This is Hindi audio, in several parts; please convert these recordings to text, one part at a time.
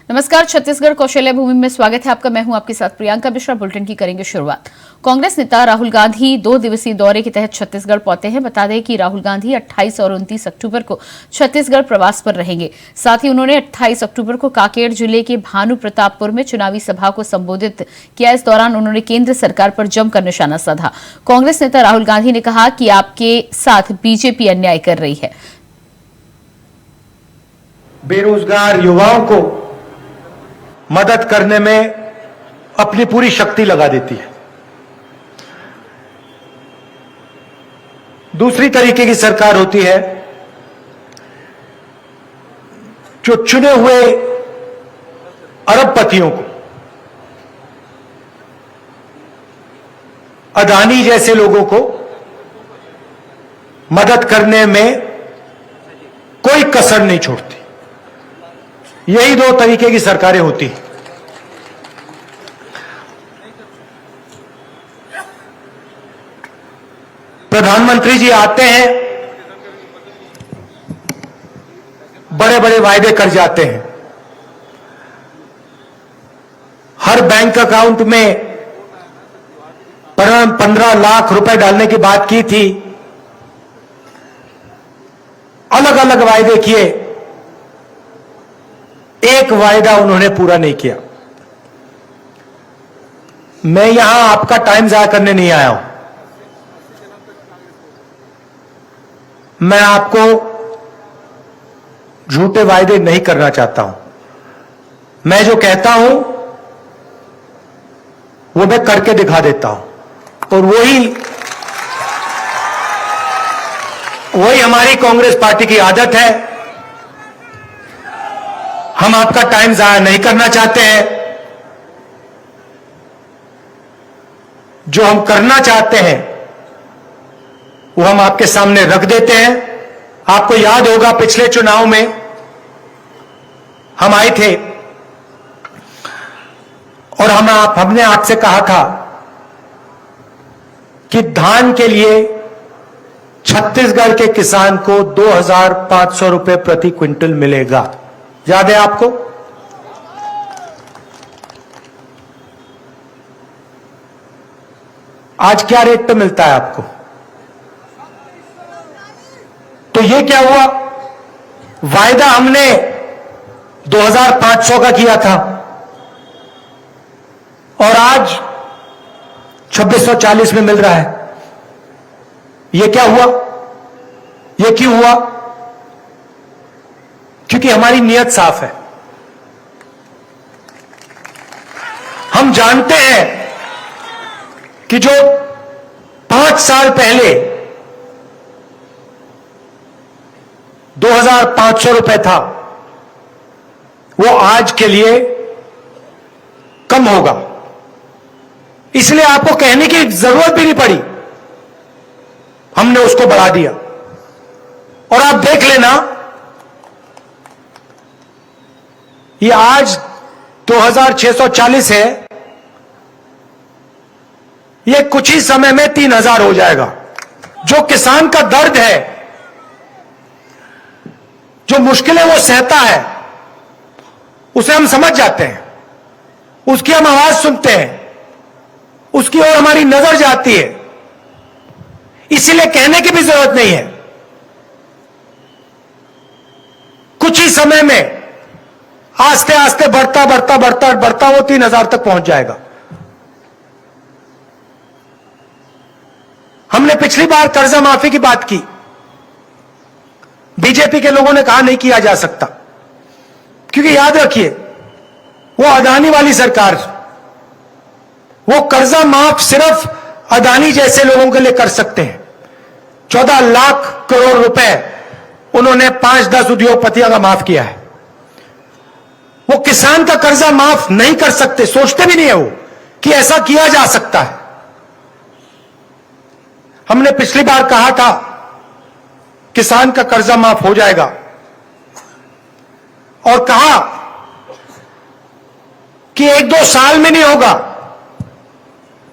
नमस्कार, छत्तीसगढ़ कौशल्या भूमि में स्वागत है आपका। मैं हूं आपके साथ प्रियंका मिश्रा। बुलेटिन की करेंगे शुरुआत। कांग्रेस नेता राहुल गांधी 2 दिवसीय दौरे के तहत छत्तीसगढ़ पहुंचे हैं। बता दें कि राहुल गांधी 28 और 29 अक्टूबर को छत्तीसगढ़ प्रवास पर रहेंगे। साथ ही उन्होंने 28 अक्टूबर को कांकेर जिले के भानु प्रतापपुर में चुनावी सभा को संबोधित किया। इस दौरान उन्होंने केंद्र सरकार पर जमकर निशाना साधा। कांग्रेस नेता राहुल गांधी ने कहा कि आपके साथ बीजेपी अन्याय कर रही है। बेरोजगार युवाओं को मदद करने में अपनी पूरी शक्ति लगा देती है। दूसरी तरीके की सरकार होती है जो चुने हुए अरबपतियों को, अदानी जैसे लोगों को मदद करने में कोई कसर नहीं छोड़ती। यही 2 तरीके की सरकारें होती हैं। प्रधानमंत्री जी आते हैं, बड़े बड़े वायदे कर जाते हैं। हर बैंक अकाउंट में 15 लाख रुपए डालने की बात की थी। अलग अलग वायदे किए, एक वायदा उन्होंने पूरा नहीं किया। मैं यहां आपका टाइम जाया करने नहीं आया हूं। मैं आपको झूठे वायदे नहीं करना चाहता हूं। मैं जो कहता हूं वो मैं करके दिखा देता हूं, और वही हमारी कांग्रेस पार्टी की आदत है। हम आपका टाइम जाया नहीं करना चाहते हैं। जो हम करना चाहते हैं वो हम आपके सामने रख देते हैं। आपको याद होगा पिछले चुनाव में हम आए थे और हमने आपसे कहा था कि धान के लिए छत्तीसगढ़ के किसान को 2,500 रुपए प्रति क्विंटल मिलेगा। याद है आपको? आज क्या रेट पे मिलता है आपको? तो ये क्या हुआ? वायदा हमने 2,500 का किया था और आज 2,640 में मिल रहा है। ये क्या हुआ? ये क्यों हुआ? क्योंकि हमारी नीयत साफ है। हम जानते हैं कि जो 5 साल पहले 2,500 रुपए था वो आज के लिए कम होगा। इसलिए आपको कहने की जरूरत भी नहीं पड़ी, हमने उसको बढ़ा दिया। और आप देख लेना, ये आज 2,640 है, ये कुछ ही समय में 3,000 हो जाएगा। जो किसान का दर्द है, जो मुश्किलें वो सहता है, उसे हम समझ जाते हैं, उसकी हम आवाज सुनते हैं, उसकी ओर हमारी नजर जाती है। इसीलिए कहने की भी जरूरत नहीं है। कुछ ही समय में आस्ते आस्ते बढ़ता बढ़ता बढ़ता बढ़ता वो 3,000 तक पहुंच जाएगा। हमने पिछली बार कर्जा माफी की बात की। बीजेपी के लोगों ने कहा नहीं किया जा सकता, क्योंकि याद रखिए वो अदानी वाली सरकार, वो कर्जा माफ सिर्फ अदानी जैसे लोगों के लिए कर सकते हैं। 14 लाख करोड़ रुपए उन्होंने 5-10 उद्योगपतियों का माफ किया है। वो किसान का कर्जा माफ नहीं कर सकते, सोचते भी नहीं है वो कि ऐसा किया जा सकता है। हमने पिछली बार कहा था किसान का कर्जा माफ हो जाएगा, और कहा कि 1-2 साल में नहीं होगा।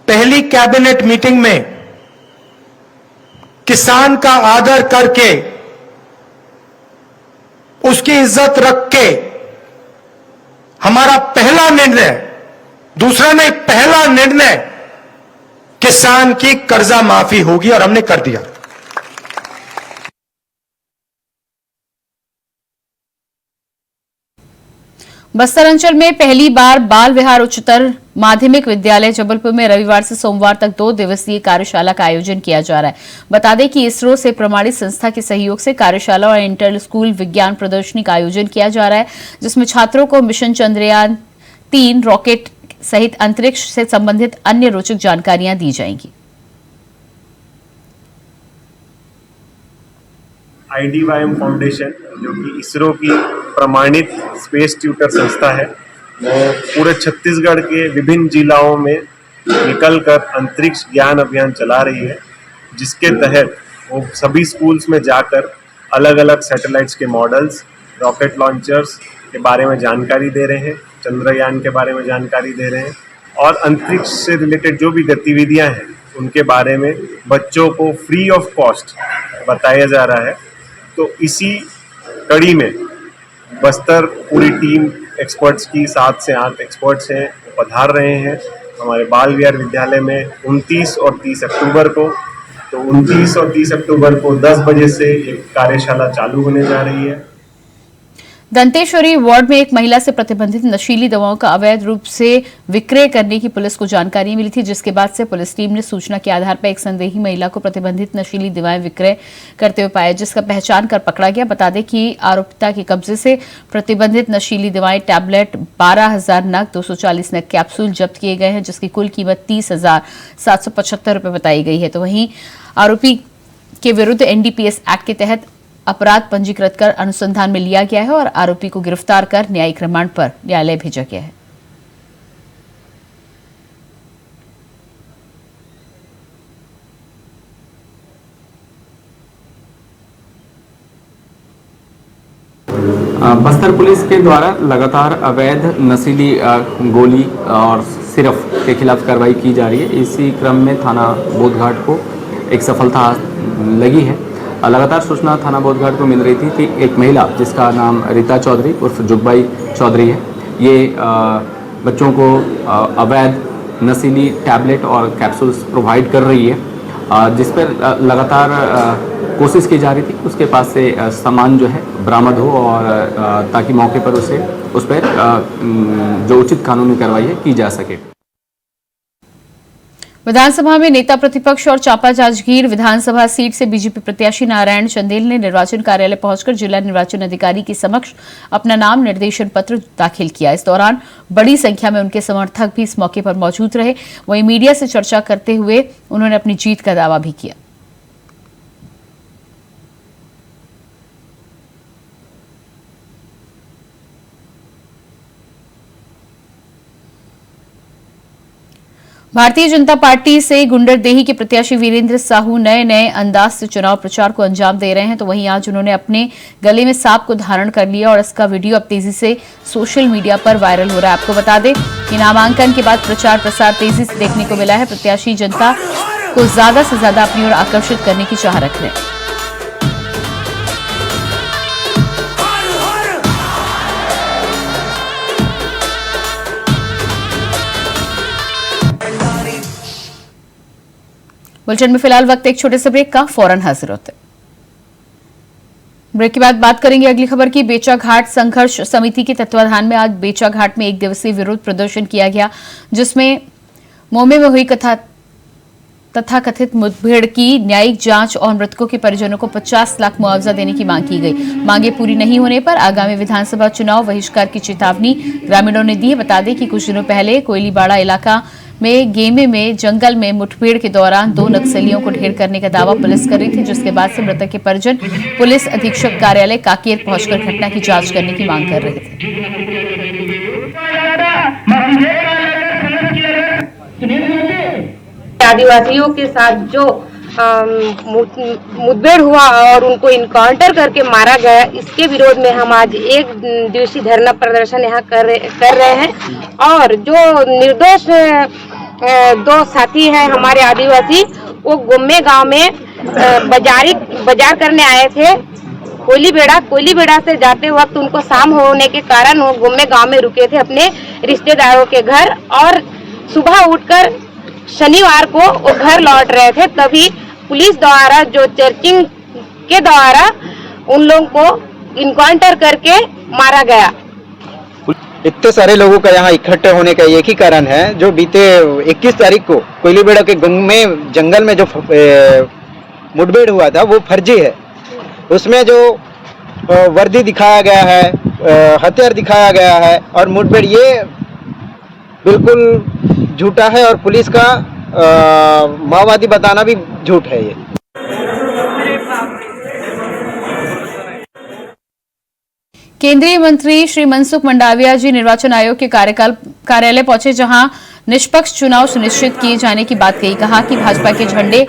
पहली कैबिनेट मीटिंग में किसान का आदर करके, उसकी इज्जत रख के हमारा पहला निर्णय, दूसरा नहीं, पहला निर्णय किसान की कर्जा माफी होगी और हमने कर दिया। बस्तर अंचल में पहली बार बाल विहार उच्चतर माध्यमिक विद्यालय जबलपुर में रविवार से सोमवार तक 2 दिवसीय कार्यशाला का आयोजन किया जा रहा है। बता दें कि इसरो से प्रमाणित संस्था के सहयोग से कार्यशाला और इंटर स्कूल विज्ञान प्रदर्शनी का आयोजन किया जा रहा है, जिसमें छात्रों को मिशन चंद्रयान 3 रॉकेट सहित अंतरिक्ष से संबंधित अन्य रोचक जानकारियां दी जाएंगी। IDYM फाउंडेशन, जो कि इसरो की प्रमाणित स्पेस ट्यूटर संस्था है, वो पूरे छत्तीसगढ़ के विभिन्न जिलाओं में निकलकर अंतरिक्ष ज्ञान अभियान चला रही है, जिसके तहत वो सभी स्कूल्स में जाकर अलग अलग सैटेलाइट्स के मॉडल्स, रॉकेट लॉन्चर्स के बारे में जानकारी दे रहे हैं, चंद्रयान के बारे में जानकारी दे रहे हैं और अंतरिक्ष से रिलेटेड जो भी गतिविधियां हैं उनके बारे में बच्चों को फ्री ऑफ कॉस्ट बताया जा रहा है। तो इसी कड़ी में बस्तर पूरी टीम एक्सपर्ट्स की 7 से 8 एक्सपर्ट्स हैं, वो पधार रहे हैं हमारे बाल विहार विद्यालय में 29 और 30 अक्टूबर को। तो 29 और 30 अक्टूबर को 10 बजे से ये कार्यशाला चालू होने जा रही है। दंतेश्वरी वार्ड में एक महिला से प्रतिबंधित नशीली दवाओं का अवैध रूप से विक्रय करने की पुलिस को जानकारी मिली थी, जिसके बाद से पुलिस टीम ने सूचना के आधार पर एक संदेही महिला को प्रतिबंधित नशीली दवाएं विक्रय करते हुए पाया, जिसका पहचान कर पकड़ा गया। बता दें कि आरोपिता के कब्जे से प्रतिबंधित नशीली दवाएं टैबलेट 12,000 नग, 240 नग कैप्सूल जब्त किए गए हैं, जिसकी कुल कीमत 30,775 रुपए बताई गई है। तो वहीं आरोपी के विरुद्ध NDPS एक्ट के तहत अपराध पंजीकृत कर अनुसंधान में लिया गया है और आरोपी को गिरफ्तार कर न्यायिक रिमांड पर न्यायालय भेजा गया है। बस्तर पुलिस के द्वारा लगातार अवैध नशीली गोली और सिरफ के खिलाफ कार्रवाई की जा रही है। इसी क्रम में थाना बोधघाट को एक सफलता लगी है। लगातार सूचना थाना बोधघाट को मिल रही थी कि एक महिला जिसका नाम रीता चौधरी उर्फ जुगबाई चौधरी है, ये बच्चों को अवैध नशीली टैबलेट और कैप्सूल्स प्रोवाइड कर रही है, जिस पर लगातार कोशिश की जा रही थी उसके पास से सामान जो है बरामद हो और ताकि मौके पर उस पर जो उचित कानूनी कार्रवाई है की जा सके। विधानसभा में नेता प्रतिपक्ष और चांपा जांजगीर विधानसभा सीट से बीजेपी प्रत्याशी नारायण चंदेल ने निर्वाचन कार्यालय पहुंचकर जिला निर्वाचन अधिकारी के समक्ष अपना नाम निर्देशन पत्र दाखिल किया। इस दौरान बड़ी संख्या में उनके समर्थक भी इस मौके पर मौजूद रहे। वहीं मीडिया से चर्चा करते हुए उन्होंने अपनी जीत का दावा भी किया। भारतीय जनता पार्टी से गुंडरदेही के प्रत्याशी वीरेंद्र साहू नए अंदाज से चुनाव प्रचार को अंजाम दे रहे हैं। तो वहीं आज उन्होंने अपने गले में सांप को धारण कर लिया और इसका वीडियो अब तेजी से सोशल मीडिया पर वायरल हो रहा है। आपको बता दें कि नामांकन के बाद प्रचार प्रसार तेजी से देखने को मिला है। प्रत्याशी जनता को ज्यादा से ज्यादा अपनी ओर आकर्षित करने की चाह रख रहे हैं। बुलेटिन में फिलहाल वक्त एक छोटे से ब्रेक का, फौरन हाजिर होते। ब्रेक के बाद बात करेंगे अगली खबर की। बेचाघाट संघर्ष समिति के तत्वाधान में आज बेचाघाट में 1 दिवसीय विरोध प्रदर्शन किया गया, जिसमें मोमे में हुई तथाकथित मुठभेड़ की न्यायिक जांच और मृतकों के परिजनों को 50 लाख मुआवजा देने की मांग की गई। मांगे पूरी नहीं होने पर आगामी विधानसभा चुनाव बहिष्कार की चेतावनी ग्रामीणों ने दी है। बता दें कि कुछ दिनों पहले कोयलीबाड़ा इलाका में गेमे में जंगल में मुठभेड़ के दौरान 2 नक्सलियों को ढेर करने का दावा पुलिस कर रही थी, जिसके बाद से मृतक के परिजन पुलिस अधीक्षक कार्यालय काकेर पहुंचकर घटना की जांच करने की मांग कर रहे थे। आदिवासियों के साथ जो मुठभेड़ हुआ और उनको इनकाउंटर करके मारा गया, इसके विरोध में हम आज 1 दिवसीय धरना प्रदर्शन यहाँ कर रहे हैं। और जो निर्दोष 2 साथी हैं हमारे आदिवासी, वो गुम्मे गांव में बाजार करने आए थे कोयलीबेड़ा से जाते वक्त उनको शाम होने के कारण वो गुम्मे गांव में रुके थे अपने रिश्तेदारों के घर, और सुबह उठकर शनिवार को वो घर लौट रहे थे, तभी पुलिस द्वारा जो सर्चिंग के द्वारा उन लोगों को इनकाउंटर करके मारा गया। इतने सारे लोगों का यहाँ इकट्ठे होने का एक ही कारण है, जो बीते 21 तारीख को कोयलीबेड़ा के गुम्मे जंगल में जो मुठभेड़ हुआ था वो फर्जी है। उसमें जो वर्दी दिखाया गया है, हथियार दिखाया गया है और मुठभेड़, ये बिल्कुल झूठा है और पुलिस का माओवादी बताना भी झूठ है। ये केंद्रीय मंत्री श्री मनसुख मंडाविया जी निर्वाचन आयोग के कार्यालय पहुंचे, जहां निष्पक्ष चुनाव सुनिश्चित किए जाने की बात कही। कहा कि भाजपा के झंडे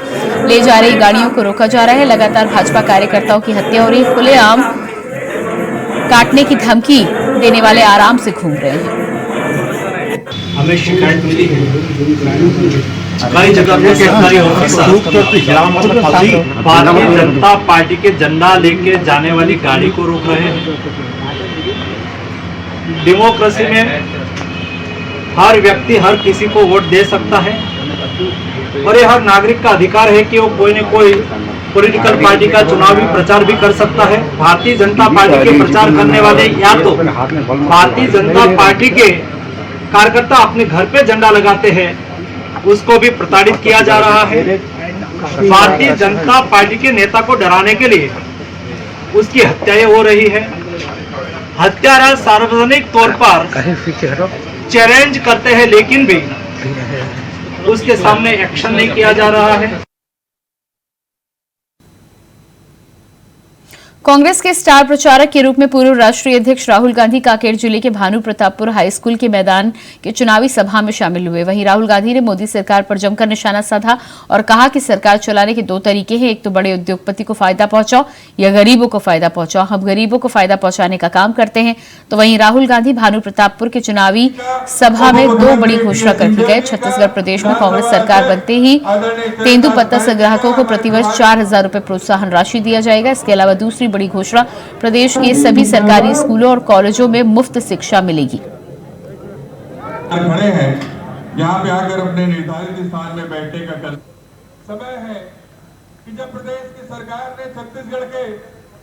ले जा रही गाड़ियों को रोका जा रहा है, लगातार भाजपा कार्यकर्ताओं की हत्या हो रही है, खुलेआम काटने की धमकी देने वाले आराम से घूम रहे हैं। हमें शिकायत मिली है कई जगह पे सरकारी ऑफिसर भारतीय जनता पार्टी के झंडा लेके जाने वाली गाड़ी को रोक रहे हैं। डेमोक्रेसी में हर व्यक्ति हर किसी को वोट दे सकता है और ये हर नागरिक का अधिकार है कि वो कोई न कोई पॉलिटिकल पार्टी का चुनावी प्रचार भी कर सकता है। भारतीय जनता पार्टी के प्रचार करने वाले या तो भारतीय जनता पार्टी के कार्यकर्ता अपने घर पे झंडा लगाते हैं, उसको भी प्रताड़ित किया जा रहा है। भारतीय जनता पार्टी के नेता को डराने के लिए उसकी हत्याएं हो रही है। हत्यारा सार्वजनिक तौर पर चैलेंज करते हैं, लेकिन भी उसके सामने एक्शन नहीं किया जा रहा है। कांग्रेस के स्टार प्रचारक के रूप में पूर्व राष्ट्रीय अध्यक्ष राहुल गांधी कांकेर जिले के भानु प्रतापपुर हाई स्कूल के मैदान के चुनावी सभा में शामिल हुए। वहीं राहुल गांधी ने मोदी सरकार पर जमकर निशाना साधा और कहा कि सरकार चलाने के दो तरीके हैं, एक तो बड़े उद्योगपति को फायदा पहुंचाओ या गरीबों को फायदा पहुंचाओ। हम गरीबों को फायदा पहुंचाने का काम करते हैं। तो वहीं राहुल गांधी भानु प्रतापपुर के चुनावी सभा में दो बड़ी घोषणा करके गए। छत्तीसगढ़ प्रदेश में कांग्रेस सरकार बनते ही तेंदुपत्ता संग्राहकों को प्रतिवर्ष 4,000 रुपए प्रोत्साहन राशि दिया जाएगा। इसके अलावा दूसरी बड़ी घोषणा, प्रदेश के सभी सरकारी स्कूलों और कॉलेजों में मुफ्त शिक्षा मिलेगी। खड़े हैं यहाँ पे आकर अपने निर्धारित स्थान में बैठने का समय है कि जब प्रदेश की सरकार ने छत्तीसगढ़ के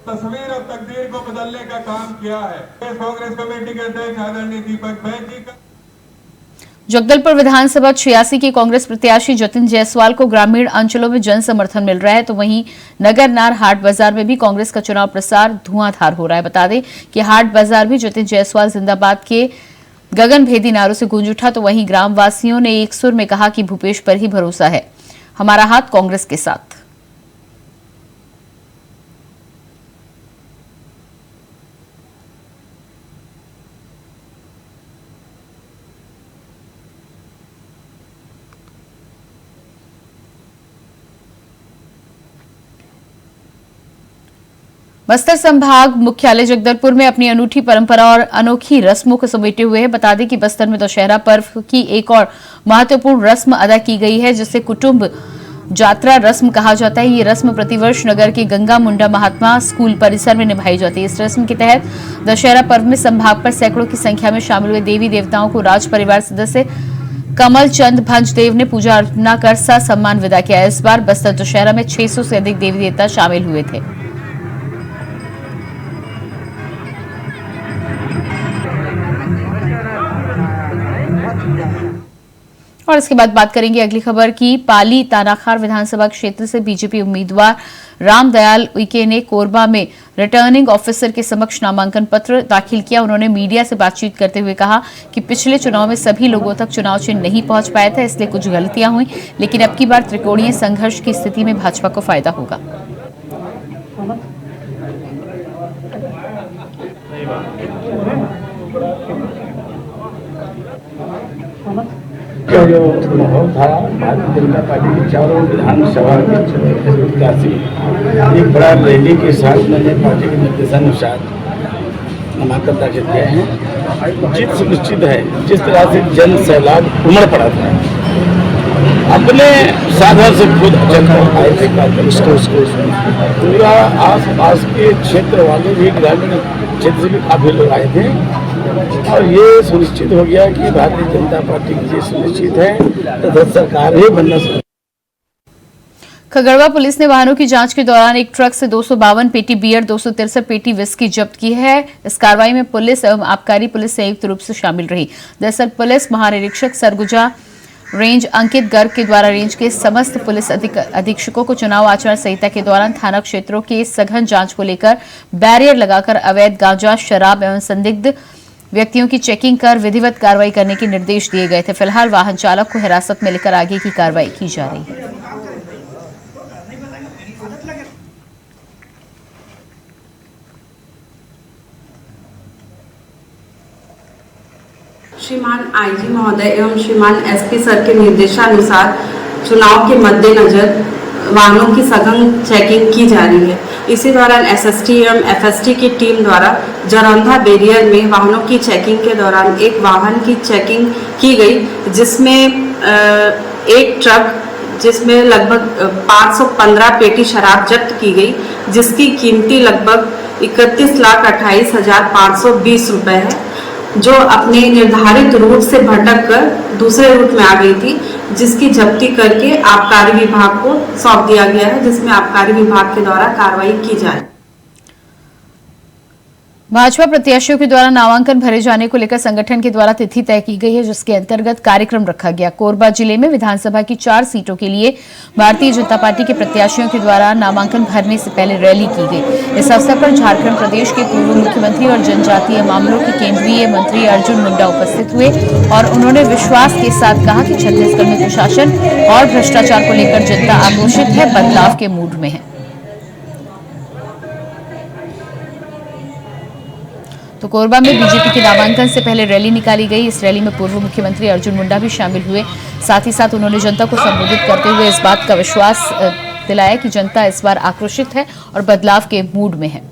तस्वीर और तकदीर को बदलने का काम किया है। कांग्रेस कमेटी के अध्यक्ष आदरणीय दीपक बैज जी का जगदलपुर विधानसभा 86 के कांग्रेस प्रत्याशी जतिन जायसवाल को ग्रामीण अंचलों में जन समर्थन मिल रहा है, तो वहीं नगरनार हाट बाजार में भी कांग्रेस का चुनाव प्रचार धुआंधार हो रहा है। बता दें कि हाट बाजार भी जतिन जायसवाल जिंदाबाद के गगनभेदी नारों से गूंज उठा। तो वहीं ग्रामवासियों ने एक सुर में कहा कि भूपेश पर ही भरोसा है, हमारा हाथ कांग्रेस के साथ। बस्तर संभाग मुख्यालय जगदलपुर में अपनी अनूठी परंपरा और अनोखी रस्मों को समेटे हुए है। बता दें कि बस्तर में दशहरा पर्व की एक और महत्वपूर्ण रस्म अदा की गई है, जिसे कुटुंब जात्रा रस्म कहा जाता है। ये रस्म प्रतिवर्ष नगर के गंगा मुंडा महात्मा स्कूल परिसर में निभाई जाती है। इस रस्म के तहत दशहरा पर्व में संभाग पर सैकड़ों की संख्या में शामिल हुए देवी देवताओं को राज परिवार सदस्य कमल चंद भंजदेव ने पूजा अर्चना कर सम्मान विदा किया। इस बार बस्तर दशहरा में 600 से अधिक देवी देवता शामिल हुए थे। और इसके बाद बात करेंगे अगली खबर की। पाली तानाखार विधानसभा क्षेत्र से बीजेपी उम्मीदवार रामदयाल उइके ने कोरबा में रिटर्निंग ऑफिसर के समक्ष नामांकन पत्र दाखिल किया। उन्होंने मीडिया से बातचीत करते हुए कहा कि पिछले चुनाव में सभी लोगों तक चुनाव चिन्ह नहीं पहुंच पाया था, इसलिए कुछ गलतियां हुई, लेकिन अब की बार त्रिकोणीय संघर्ष की स्थिति में भाजपा को फायदा होगा। जो माहौल था, भारतीय जनता पार्टी की चारों विधानसभा के प्रत्याशी एक बड़ा रैली के साथ मैंने पार्टी के निर्देशानुसार नामांकन दाखिल किए हैं। जीत सुनिश्चित है। जिस तरह से जन सैलाब उमड़ पड़ा था, अपने साधन से खुद पूरा आस पास के क्षेत्र वाले भी, ग्रामीण क्षेत्र से भी काफी लोग आए थे और ये सुनिश्चित हो गया कि भारतीय जनता पार्टी की जीत सुनिश्चित है तथा सरकार ही बनना सुनिश्चित। खगड़वा पुलिस ने वाहनों की जांच के दौरान एक ट्रक से 252 पेटी बियर, 263 पेटी विस्की जब्त की है। इस कार्रवाई में पुलिस एवं आबकारी पुलिस संयुक्त रूप से शामिल रही। दरअसल पुलिस महानिरीक्षक सरगुजा रेंज अंकित गर्ग के द्वारा रेंज के समस्त पुलिस अधीक्षकों को चुनाव आचार संहिता के दौरान थाना क्षेत्रों के सघन जांच को लेकर बैरियर लगाकर अवैध गांजा, शराब एवं संदिग्ध व्यक्तियों की चेकिंग कर विधिवत कार्रवाई करने के निर्देश दिए गए थे। फिलहाल वाहन चालक को हिरासत में लेकर आगे की कार्रवाई की जा रही है। श्रीमान आईजी महोदय एवं श्रीमान एसपी सर के निर्देशानुसार चुनाव के मद्देनजर वाहनों की सघन चेकिंग की जा रही है। इसी दौरान एसएसटी एवं एफएसटी की टीम द्वारा जरौंधा बैरियर में वाहनों की चेकिंग के दौरान एक वाहन की चेकिंग की गई, जिसमें एक ट्रक जिसमें लगभग 515 पेटी शराब जब्त की गई, जिसकी कीमती लगभग 31,28,520 रुपए है, जो अपने निर्धारित रूट से भटक कर दूसरे रूट में आ गई थी, जिसकी जब्ती करके आबकारी विभाग को सौंप दिया गया है, जिसमें आबकारी विभाग के द्वारा कार्रवाई की जाए। भाजपा प्रत्याशियों के द्वारा नामांकन भरे जाने को लेकर संगठन के द्वारा तिथि तय की गई है, जिसके अंतर्गत कार्यक्रम रखा गया। कोरबा जिले में विधानसभा की 4 सीटों के लिए भारतीय जनता पार्टी के प्रत्याशियों के द्वारा नामांकन भरने से पहले रैली की गई। इस अवसर पर झारखंड प्रदेश के पूर्व मुख्यमंत्री और जनजातीय मामलों के केंद्रीय मंत्री अर्जुन मुंडा उपस्थित हुए और उन्होंने विश्वास के साथ कहा कि छत्तीसगढ़ में कुशासन और भ्रष्टाचार को लेकर जनता आक्रोशित है, बदलाव के मूड में है। तो कोरबा में बीजेपी के नामांकन से पहले रैली निकाली गई। इस रैली में पूर्व मुख्यमंत्री अर्जुन मुंडा भी शामिल हुए। साथ ही साथ उन्होंने जनता को संबोधित करते हुए इस बात का विश्वास दिलाया कि जनता इस बार आक्रोशित है और बदलाव के मूड में है।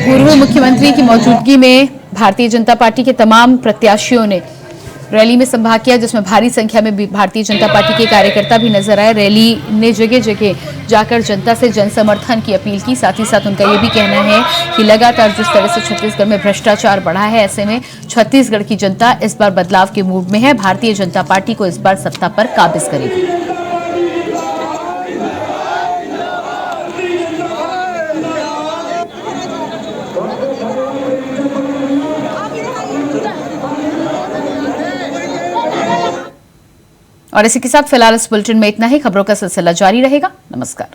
पूर्व मुख्यमंत्री की मौजूदगी में भारतीय जनता पार्टी के तमाम प्रत्याशियों ने रैली में संभाग किया, जिसमें भारी संख्या में भारतीय जनता पार्टी के कार्यकर्ता भी नजर आए। रैली ने जगह जगह जाकर जनता से जन समर्थन की अपील की। साथ ही साथ उनका यह भी कहना है कि लगातार जिस तरह से छत्तीसगढ़ में भ्रष्टाचार बढ़ा है, ऐसे में छत्तीसगढ़ की जनता इस बार बदलाव के मूड में है। भारतीय जनता पार्टी को इस बार सत्ता पर काबिज करेगी। और इसी के साथ फिलहाल इस बुलेटिन में इतना ही। खबरों का सिलसिला जारी रहेगा। नमस्कार।